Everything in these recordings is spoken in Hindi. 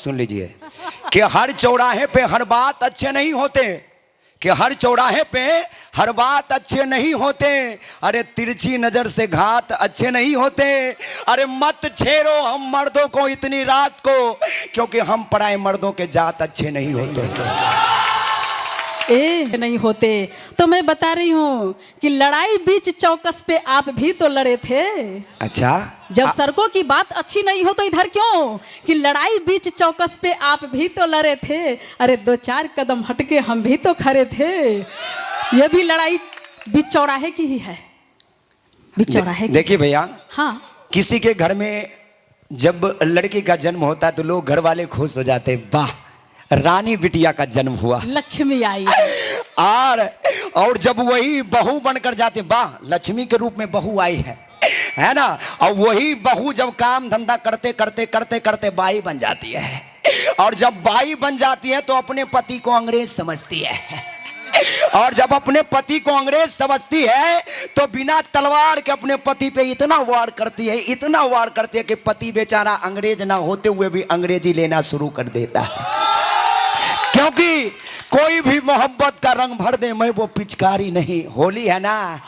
सुन लीजिए कि हर चौराहे पे हर बात अच्छे नहीं होते, कि हर चौराहे पे हर बात अच्छे नहीं होते। अरे तिरछी नजर से घात अच्छे नहीं होते। अरे मत छेड़ो हम मर्दों को इतनी रात को, क्योंकि हम पराए मर्दों के जात अच्छे नहीं होते। नहीं होते। तो मैं बता रही हूँ कि लड़ाई बीच चौकस पे आप भी तो लड़े थे। अच्छा, जब सड़कों की बात अच्छी नहीं हो तो इधर क्यों, कि लड़ाई बीच चौकस पे आप भी तो लड़े थे। अरे 2-4 कदम हटके हम भी तो खड़े थे। ये भी लड़ाई बीच चौराहे की ही है, बीच चौराहे की। देखिए भैया, हाँ, किसी के घर में जब लड़की का जन्म होता है तो लोग घर वाले खुश हो जाते हैं, वाह रानी बिटिया का जन्म हुआ, लक्ष्मी आई। और जब वही बहू बनकर जाते, वाह लक्ष्मी के रूप में बहू आई है ना। और वही बहू जब काम धंधा करते करते करते करते बाई बन जाती है, और जब बाई बन जाती है तो अपने पति को अंग्रेज समझती है, और जब अपने पति को अंग्रेज समझती है तो बिना तलवार के अपने पति पे इतना वार करती है, इतना वार करती है कि पति बेचारा अंग्रेज ना होते हुए भी अंग्रेजी लेना शुरू कर देता है। क्योंकि कोई भी मोहब्बत का रंग भर दे, मैं वो पिचकारी नहीं। होली है ना,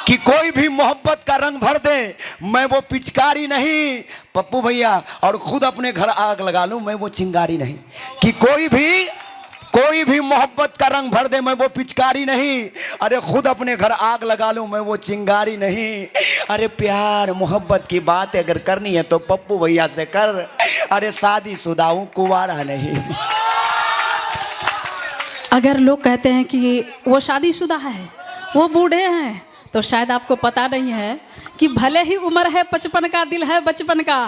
कि कोई भी मोहब्बत का रंग भर दे, मैं वो पिचकारी नहीं पप्पू भैया, और खुद अपने घर आग लगा लूं, मैं वो चिंगारी नहीं। कि कोई भी मोहब्बत का रंग भर दे, मैं वो पिचकारी नहीं। अरे खुद अपने घर आग लगा लूं, मैं वो चिंगारी नहीं। अरे प्यार मोहब्बत की बात अगर करनी है तो पप्पू भैया से कर। अरे शादीशुदा हूं, कुंवारा नहीं। अगर लोग कहते हैं कि वो शादीशुदा है, वो बूढ़े हैं, तो शायद आपको पता नहीं है कि भले ही उम्र है 55 का, दिल है बचपन का,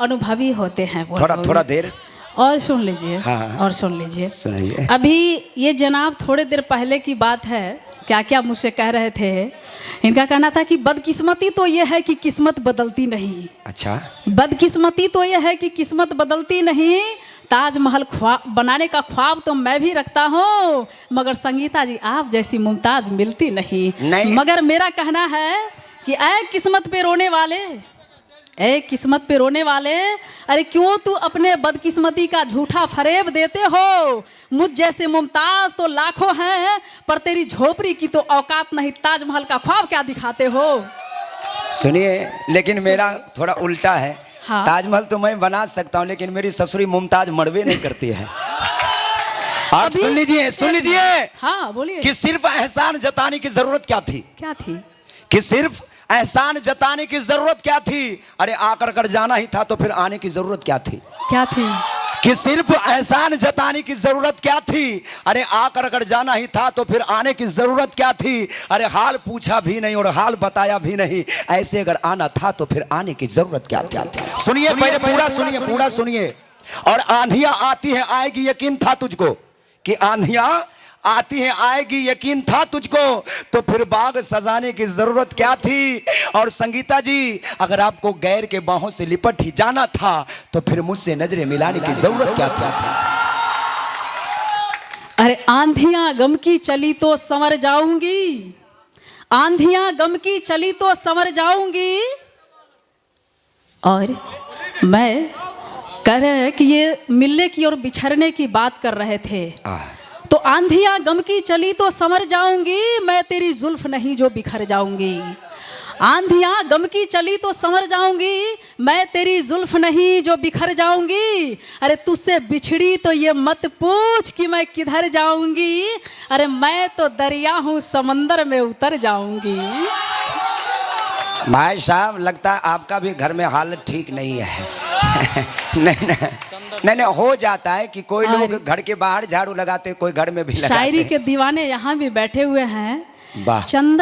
अनुभवी होते हैं वो। थोड़ा देर और सुन लीजिए। हाँ, और सुन लीजिए, सुनाइए। अभी ये जनाब थोड़े देर पहले की बात है, क्या क्या मुझसे कह रहे थे। इनका कहना था कि बदकिस्मती तो ये है कि किस्मत बदलती नहीं। अच्छा, बदकिस्मती तो ये है कि किस्मत बदलती नहीं। ताजमहल बनाने का ख्वाब तो मैं भी रखता हूँ, मगर संगीता जी आप जैसी मुमताज मिलती नहीं। मगर मेरा कहना है कि ऐ किस्मत पे रोने वाले, ऐ किस्मत पे रोने वाले, अरे क्यों तू अपने बदकिस्मती का झूठा फरेब देते हो। मुझ जैसे मुमताज तो लाखों हैं, पर तेरी झोपड़ी की तो औकात नहीं। ताजमहल का ख्वाब क्या दिखाते हो। सुनिए, लेकिन मेरा थोड़ा उल्टा है। हाँ। ताजमहल तो मैं बना सकता हूँ, लेकिन मेरी ससुरी मुमताज मरवे नहीं करती है। और सुन लीजिए, हाँ बोलिए, कि सिर्फ एहसान जताने की जरूरत क्या थी। क्या थी, कि सिर्फ एहसान जताने की जरूरत क्या थी। अरे आकर कर जाना ही था तो फिर आने की जरूरत क्या थी। क्या थी, कि सिर्फ एहसान जताने की जरूरत क्या थी। अरे आकर अगर जाना ही था तो फिर आने की जरूरत क्या थी। अरे हाल पूछा भी नहीं और हाल बताया भी नहीं, ऐसे अगर आना था तो फिर आने की जरूरत क्या थी। सुनिए पहले, पूरा सुनिए। और आंधियां आती है आएगी यकीन था तुझको, कि आंधियां आती है आएगी यकीन था तुझको, तो फिर बाग सजाने की जरूरत क्या थी। और संगीता जी, अगर आपको गैर के बाहों से लिपट ही जाना था तो फिर मुझसे नजरें मिलाने की जरूरत क्या थी। अरे आंधियां गम की चली तो संवर जाऊंगी, आंधियां गम की चली तो संवर जाऊंगी। और मैं कह रहे हैं कि ये मिलने की और बिछड़ने की बात कर रहे थे। तो आंधियां गम की चली तो संवर जाऊंगी, मैं तेरी जुल्फ नहीं जो बिखर जाऊंगी। आंधियां गम की चली तो संवर जाऊंगी, मैं तेरी जुल्फ नहीं जो बिखर जाऊंगी। अरे तुझसे बिछड़ी तो ये मत पूछ कि मैं किधर जाऊंगी। अरे मैं तो दरिया हूँ, समंदर में उतर जाऊंगी। भाई साहब, लगता है आपका भी घर में हालत ठीक नहीं है। नहीं, हो जाता है कि कोई लोग घर के बाहर झाड़ू लगाते, कोई घर में भी लगाते। शायरी के दीवाने यहाँ भी बैठे हुए हैं। वाह। चंदन